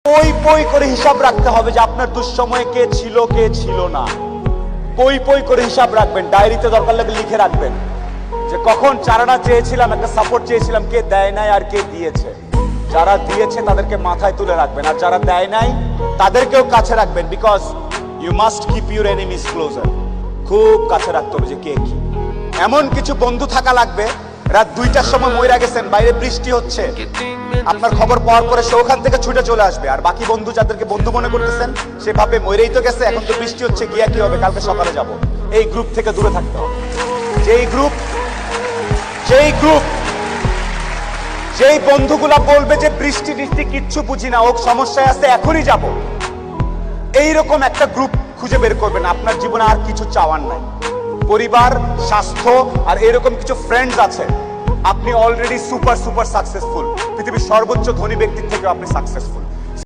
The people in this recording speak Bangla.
পই পই করে হিসাব রাখতে হবে যে আপনার দুঃসময়ে কে ছিল না। পই পই করে হিসাব রাখবেন, ডায়েরিতে দরকার লাগলে লিখে রাখবেন যে কখন চারানা চেয়েছিলাম, একটা সাপোর্ট চেয়েছিলাম, কে দেয় নাই আর কে দিয়েছে। যারা দিয়েছে তাদেরকে মাথায় তুলে রাখবেন, আর যারা দেয় নাই তাদেরকেও কাছে রাখবেন। Because you must keep your enemies closer. খুব কাছে রাখতে হবে যে কে কি। এমন কিছু বন্ধু থাকা লাগবে, রাত 2টার সময় মইরা গেছেন, বাইরে বৃষ্টি হচ্ছে, আপনার খবর পাওয়ার পরে সে ওখান থেকে ছুটে চলে আসবে। আর বাকি বন্ধু যাদেরকে বন্ধু মনে করতেছেন, সে ভাবে মইরেই তো গেছে, এখন তো বৃষ্টি হচ্ছে, গিয়া কি হবে, কালকে সকালে যাব। এই গ্রুপ থেকে দূরে থাকতে হবে। যেই বন্ধুগুলা বলবে যে বৃষ্টি টিষ্টি কিচ্ছু বুঝি না, ও সমস্যায় আছে, এখনই যাব, এইরকম একটা গ্রুপ খুঁজে বের করবেন। আপনার জীবনে আর কিছু চাওয়ার নাই, পরিবার, স্বাস্থ্য আর এরকম কিছু ফ্রেন্ডস আছে, আপনি অলরেডি সুপার সাকসেসফুল। পৃথিবীর সর্বোচ্চ ধনী ব্যক্তির থেকেও আপনি সাকসেসফুল।